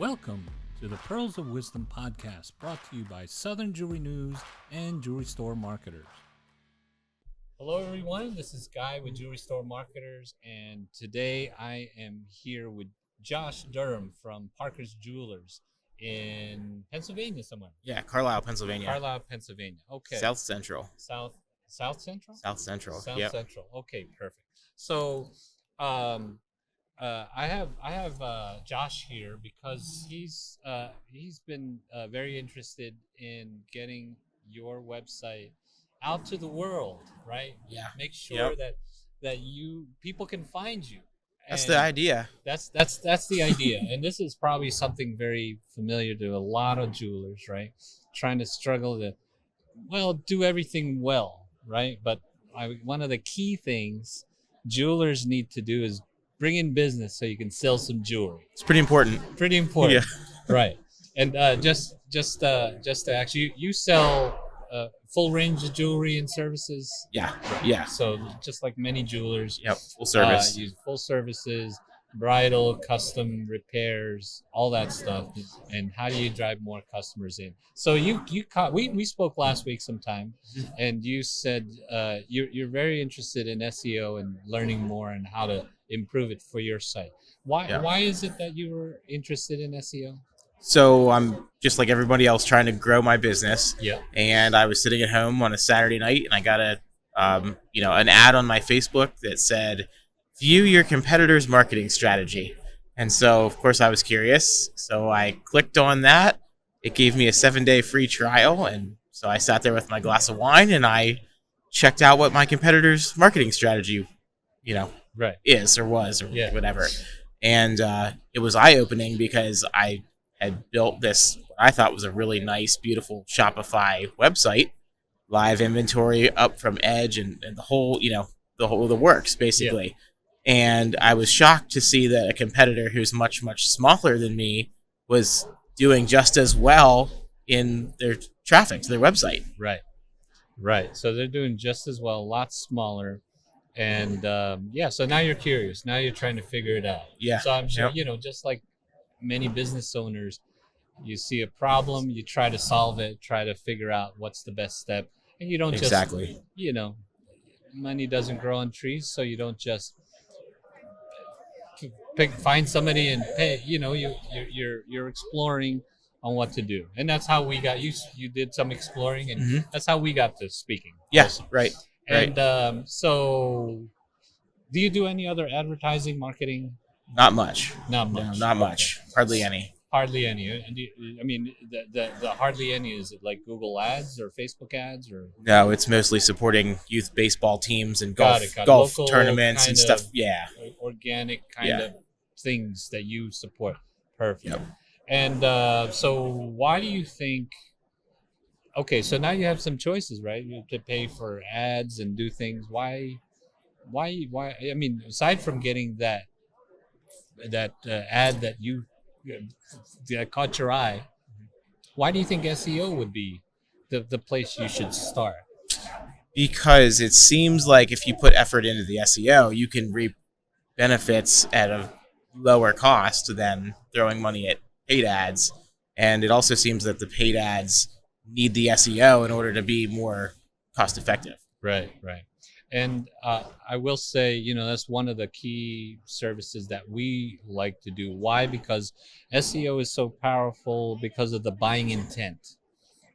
Welcome to the Pearls of Wisdom podcast, brought to you by Southern Jewelry News and Jewelry Store Marketers. Hello, everyone. This is Guy with Jewelry Store Marketers, and today I am here with Josh Durham from Parker's Jewelers in Pennsylvania somewhere. Yeah, Carlisle, Pennsylvania. Carlisle, Pennsylvania. Okay. South Central. South Central? South Central. South Yep. Central. Okay, perfect. So, I have Josh here because he's been very interested in getting your website out to the world, right? Yeah. Make sure Yep. that people can find you. That's And the idea. That's the idea, and this is probably something very familiar to a lot of jewelers, right? Trying to struggle to do everything well, right? But one of the key things jewelers need to do is bring in business so you can sell some jewelry. It's pretty important. Pretty important, Yeah. right? And just to actually, you sell full range of jewelry and services. Yeah. Yeah. So just like many jewelers, Yep. Full service. use full services, bridal, custom repairs, all that stuff. And how do you drive more customers in? So we spoke last week sometime, and you said you're very interested in SEO and learning more and how to improve it for your site. Why is it that you were interested in SEO? So I'm just like everybody else trying to grow my business. Yeah. And I was sitting at home on a Saturday night, and I got an ad on my Facebook that said, "View your competitor's marketing strategy." And so, of course, I was curious. So I clicked on that. It gave me a 7-day free trial, and so I sat there with my glass of wine and I checked out what my competitor's marketing strategy, Right. is or was or Yeah. whatever. And it was eye-opening because I had built this, what I thought was a really nice, beautiful Shopify website, live inventory up from Edge and the whole, the works basically. Yeah. And I was shocked to see that a competitor who's much, much smaller than me was doing just as well in their traffic to their website. Right. So they're doing just as well, a lot smaller. And so now you're curious. Now you're trying to figure it out. Yeah. So I'm sure, Yep. just like many business owners, you see a problem, you try to solve it, try to figure out what's the best step. And you don't Exactly. just, money doesn't grow on trees. So you don't just find somebody and pay, you're exploring on what to do. And that's how we got you did some exploring, and that's how we got to speaking. Yeah. Also. Right. And so, do you do any other advertising, marketing? Not much. Not much. No, not much. Okay. Hardly any. Hardly any. And the hardly any, is it like Google ads or Facebook ads or? No, it's mostly supporting youth baseball teams and Got golf it. tournaments and Local stuff. Yeah. Organic kind of things that you support. Perfect. Yep. And so, why do you think? Okay, so now you have some choices, right? You have to pay for ads and do things. Why? I mean, aside from getting that ad that that caught your eye, why do you think SEO would be the place you should start? Because it seems like if you put effort into the SEO, you can reap benefits at a lower cost than throwing money at paid ads. And it also seems that the paid ads need the SEO in order to be more cost effective. Right. And I will say, that's one of the key services that we like to do. Why? Because SEO is so powerful because of the buying intent.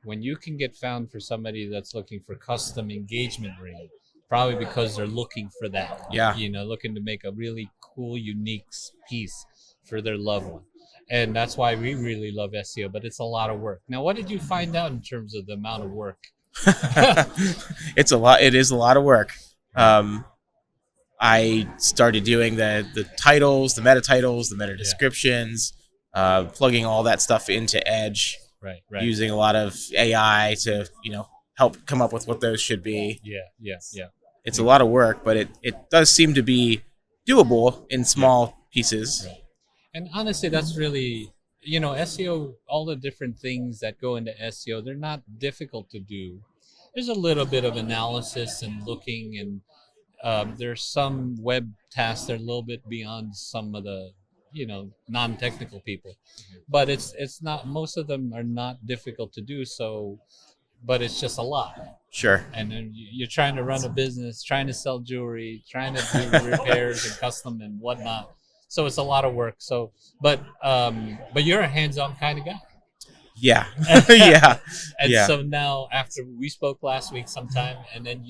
When you can get found for somebody that's looking for custom engagement ring, probably because they're looking for that. Yeah. Looking to make a really cool, unique piece for their loved one. And that's why we really love SEO, but it's a lot of work. Now, what did you find out in terms of the amount of work? It's a lot. It is a lot of work. I started doing the titles, the meta titles, the meta descriptions, plugging all that stuff into Edge. Right. Using a lot of AI to, help come up with what those should be. Yeah. It's a lot of work, but it does seem to be doable in small pieces. Right. And honestly, that's really, SEO, all the different things that go into SEO, they're not difficult to do. There's a little bit of analysis and looking, and there's some web tasks that are a little bit beyond some of the, non-technical people, but it's not. Most of them are not difficult to do. So, but it's just a lot. Sure. And then you're trying to run a business, trying to sell jewelry, trying to do repairs and custom and whatnot. So it's a lot of work. So, but you're a hands-on kind of guy. Yeah. Yeah. And Yeah. so now, after we spoke last week sometime, and then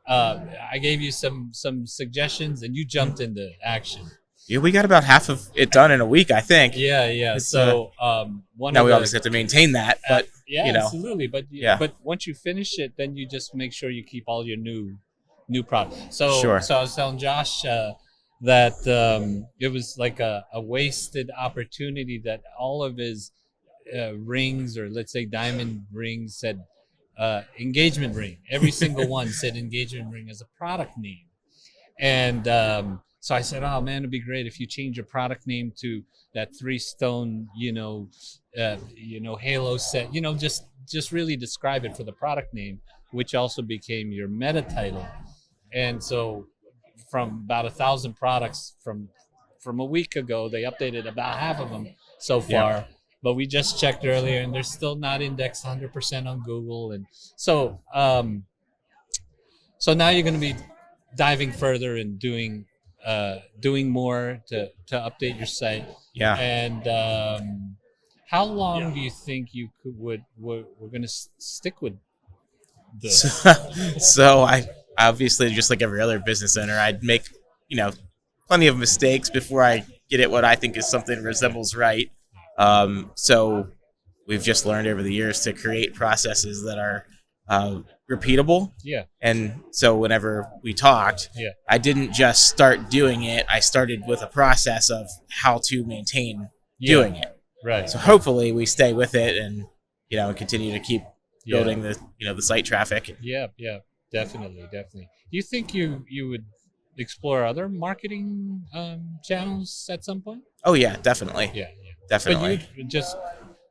I gave you some suggestions, and you jumped into action. Yeah, we got about half of it done in a week, I think. Yeah. It's, So one now of we the obviously have to maintain that, but yeah, you know, absolutely. But yeah. but once you finish it, then you just make sure you keep all your new products. Sure. So I was telling Josh that it was like a wasted opportunity that all of his rings, or let's say diamond rings, said engagement ring. Every single one said engagement ring as a product name. And so I said, "Oh man, it'd be great if you change your product name to that 3 stone, halo set. Just really describe it for the product name, which also became your meta title." And so, from about 1,000 products from a week ago, they updated about half of them so far. Yeah. But we just checked earlier, and they're still not indexed 100% on Google. And so now you're going to be diving further and doing more to update your site. Yeah. And how long do you think you we're going to stick with this? So I obviously, just like every other business owner, I'd make plenty of mistakes before I get it what I think is something resembles right. So we've just learned over the years to create processes that are repeatable. Yeah. And so whenever we talked, Yeah. I didn't just start doing it. I started with a process of how to maintain doing it. Right. So hopefully we stay with it and continue to keep building the the site traffic. Yeah, definitely. Do you think you would explore other marketing channels at some point? Oh yeah, definitely. Yeah. Definitely. But you just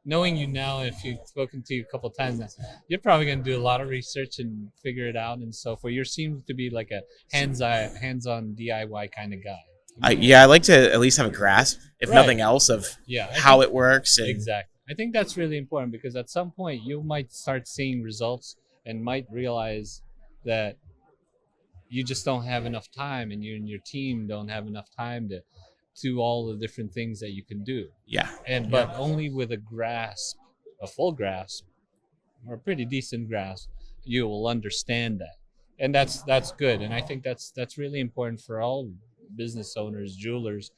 knowing you now, if you've spoken to you a couple of times now, you're probably going to do a lot of research and figure it out and so forth. You seem to be like a hands-on DIY kind of guy. I like to at least have a grasp, if Right. nothing else, of how it works. And Exactly. I think that's really important because at some point you might start seeing results and might realize that you just don't have enough time, and you and your team don't have enough time to do all the different things that you can do. Yeah. But only with a full grasp, or a pretty decent grasp, you will understand that. And that's good. And I think that's really important for all business owners, jewelers,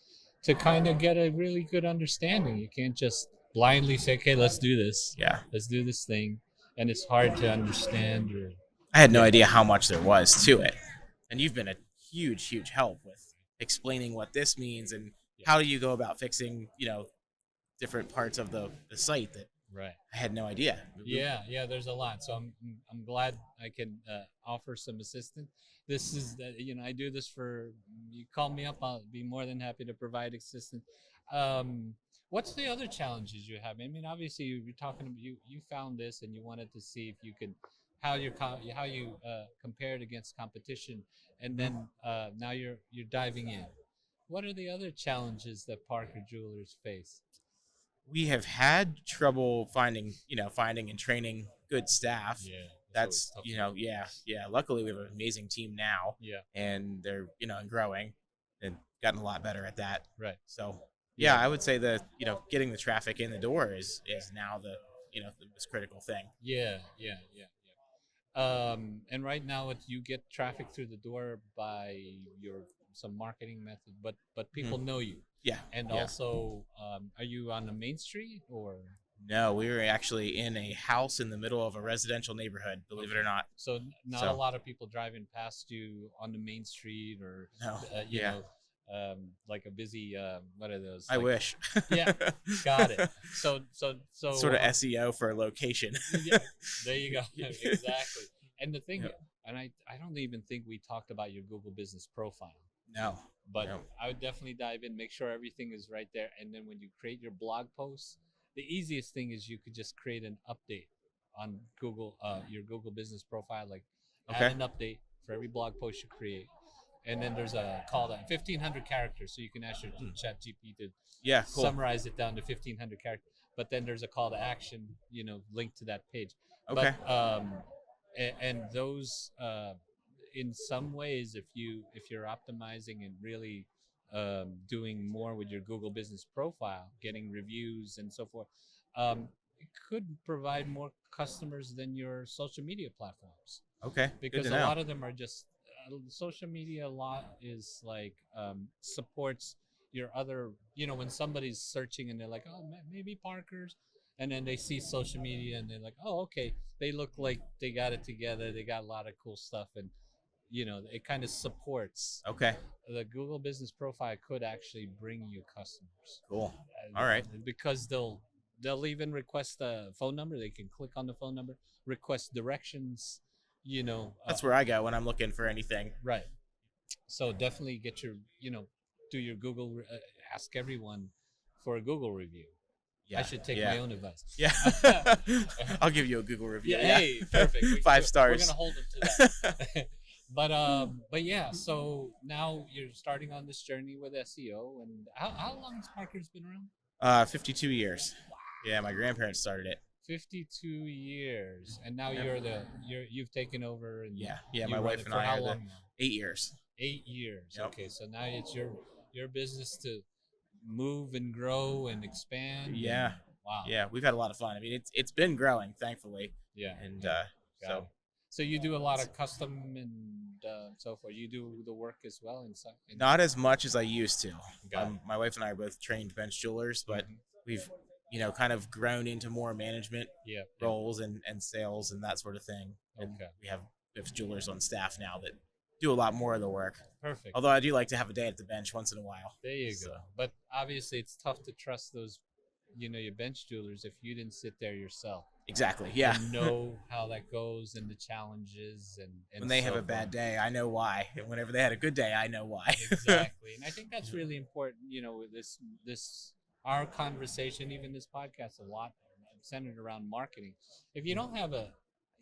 to kind of get a really good understanding. You can't just blindly say, "Okay, let's do this. Yeah. Let's do this thing." And it's hard to understand. I had no idea how much there was to it. And you've been a huge, huge help with explaining what this means and how do you go about fixing, different parts of the site that Right. I had no idea. Yeah, there's a lot. So I'm glad I can offer some assistance. This is I do this for you. Call me up. I'll be more than happy to provide assistance. What's the other challenges you have? I mean, obviously you're talking. You found this and you wanted to see if you could how you compared against competition, and then now you're diving in. What are the other challenges that Parker Jewelers face? We have had trouble finding and training good staff. Yeah, That's Luckily, we have an amazing team now. Yeah. And they're and growing, and gotten a lot better at that. Right. So I would say that getting the traffic in the door is now the the most critical thing. Yeah. And right now, you get traffic through the door by some marketing method, but people know you. Yeah. And also, are you on the main street or? No, we were actually in a house in the middle of a residential neighborhood, believe it or not. So not a lot of people driving past you on the main street, or No. like a busy what are those? I wish. Yeah, got it. So sort of SEO for location. Yeah, there you go. Exactly. And the thing, and I don't even think we talked about your Google Business Profile. No. But I would definitely dive in, make sure everything is right there, and then when you create your blog posts, the easiest thing is you could just create an update on Google, your Google Business Profile, like add an update for every blog post you create, and then there's a call to 1,500 characters, so you can ask your chat GP to Yeah, cool. summarize it down to 1,500 characters. But then there's a call to action, linked to that page. Okay. But and those in some ways, if you're optimizing and really doing more with your Google Business Profile, getting reviews and so forth, it could provide more customers than your social media platforms, Okay. Good because to a know. lot of them are just social media. A lot is like supports your other, when somebody's searching and they're like, oh, maybe Parker's, and then they see social media and they're like, oh, okay, they look like they got it together, they got a lot of cool stuff, and it kind of supports. Okay. The Google Business Profile could actually bring you customers. Cool. All right. Because they'll even request a phone number. They can click on the phone number, request directions. That's where I go when I'm looking for anything. Right. So definitely get your, do your Google, ask everyone for a Google review. Yeah. I should take my own advice. Yeah. I'll give you a Google review. Yeah. Hey, perfect. 5 stars. We're gonna hold them to that. But yeah. So now you're starting on this journey with SEO, and how long has Parker's been around? 52 years. Wow. Yeah, my grandparents started it. 52 years, and now you've taken over. And yeah. My wife and I how are long now? 8 years. 8 years. Yep. Okay, so now it's your business to move and grow and expand. Yeah. And, wow. Yeah, we've had a lot of fun. I mean, it's been growing, thankfully. Yeah. And so you do a lot of custom and so forth. You do the work as well inside. Not as much as I used to. Got my wife and I are both trained bench jewelers, but we've kind of grown into more management roles and sales and that sort of thing. And we have jewelers on staff now that do a lot more of the work. Perfect. Although I do like to have a day at the bench once in a while. There you go. But obviously it's tough to trust those, your bench jewelers if you didn't sit there yourself. Exactly. Yeah. And know how that goes and the challenges and when they have a bad day, I know why. And whenever they had a good day, I know why. Exactly. And I think that's really important. With this our conversation, even this podcast, a lot centered around marketing. If you don't have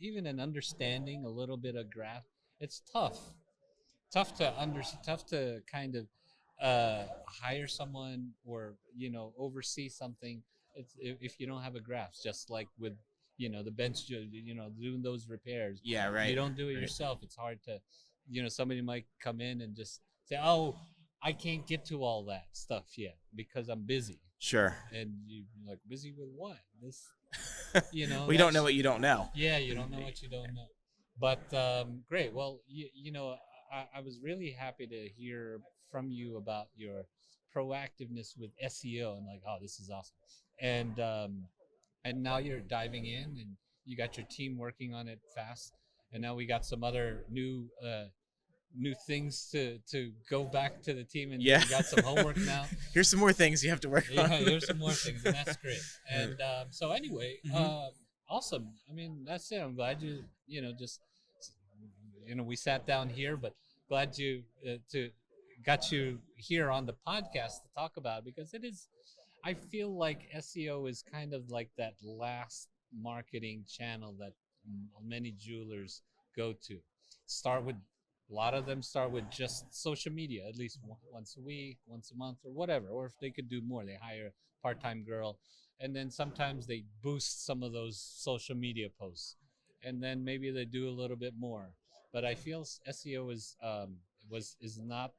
even an understanding, a little bit of grasp, it's tough to kind of hire someone or oversee something. It's if you don't have a grasp, just like with the bench, doing those repairs. Yeah, right. You don't do it yourself. It's hard to, somebody might come in and just say, oh, I can't get to all that stuff yet because I'm busy. Sure. And you're like, busy with what? This, we don't know what you don't know. Yeah, you don't know what you don't know. But great. Well, I was really happy to hear from you about your proactiveness with SEO, and like, oh, this is awesome. And now you're diving in, and you got your team working on it fast. And now we got some other new things to go back to the team, and you got some homework now. Here's some more things you have to work on. Yeah, here's some more things, and that's great. And so anyway, awesome. I mean, that's it. I'm glad you we sat down here, but glad you got you here on the podcast to talk about it, because it is. I feel like SEO is kind of like that last marketing channel that many jewelers go to. A lot of them start with just social media, at least once a week, once a month, or whatever. Or if they could do more, they hire a part-time girl, and then sometimes they boost some of those social media posts, and then maybe they do a little bit more. But I feel SEO is not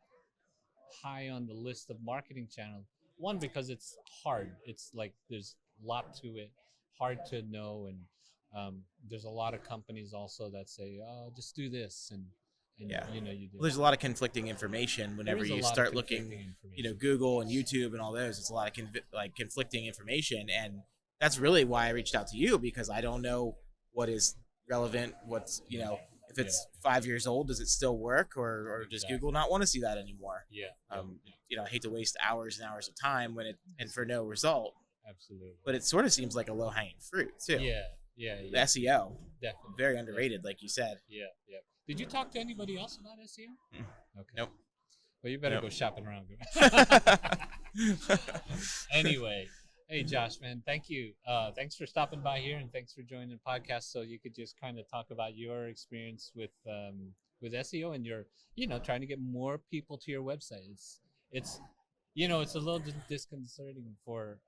high on the list of marketing channels. One, because it's hard. It's like there's a lot to it, hard to know, and there's a lot of companies also that say, "Oh, just do this," and you do. Well, there's a lot of conflicting information whenever you start looking, Google and YouTube and all those. It's a lot of conflicting information, and that's really why I reached out to you, because I don't know what is relevant. What's if it's 5 years old, does it still work, or does Google not want to see that anymore? I hate to waste hours and hours of time and for no result. Absolutely. But it sort of seems like a low hanging fruit too. Yeah. The SEO, definitely very underrated, like you said. Yeah. Did you talk to anybody else about SEO? Okay. Nope. Well, you better go shopping around. Anyway, hey Josh, man, thank you. Thanks for stopping by here, and thanks for joining the podcast. So you could just kind of talk about your experience with with SEO, and you're trying to get more people to your website. It's it's a little disconcerting for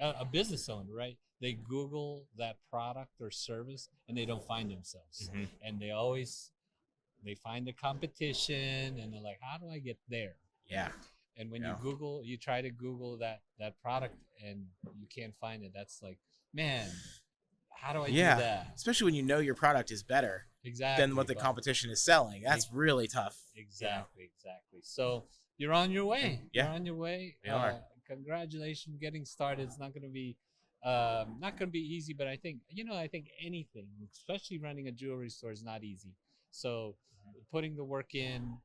a business owner, right? They Google that product or service and they don't find themselves, and they find the competition, and they're like, how do I get there? Yeah. And when you try to Google that product and you can't find it, that's like, man, how do I do that? Especially when you know your product is better than what the competition is selling. That's really tough. Exactly. So you're on your way. Yeah. You're on your way. We are. Congratulations, getting started. It's not going to be easy, but I think anything, especially running a jewelry store, is not easy. So putting the work in,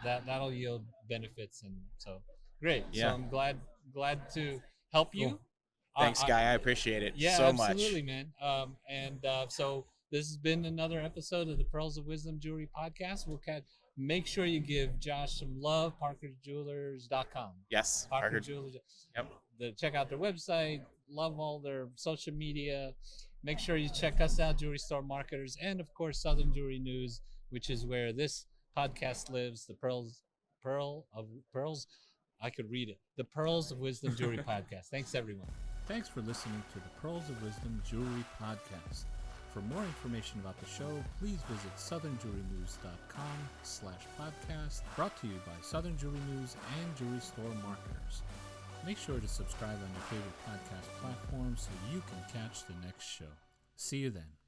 that'll yield benefits, and so great. Yeah. So I'm glad to help you. Thanks, Guy. I appreciate it Yeah, so much. absolutely, man. So this has been another episode of the Pearls of Wisdom Jewelry Podcast. Make sure you give Josh some love. ParkerJewelers.com. Yes, Parker Jewelers. Yep. Check out their website. Love all their social media. Make sure you check us out, Jewelry Store Marketers, and of course Southern Jewelry News, which is where this podcast lives. The Pearl of Pearls. I could read it. The Pearls of Wisdom Jewelry Podcast. Thanks, everyone. Thanks for listening to the Pearls of Wisdom Jewelry Podcast. For more information about the show, please visit southernjewelrynews.com/podcast, brought to you by Southern Jewelry News and Jewelry Store Marketers. Make sure to subscribe on your favorite podcast platform so you can catch the next show. See you then.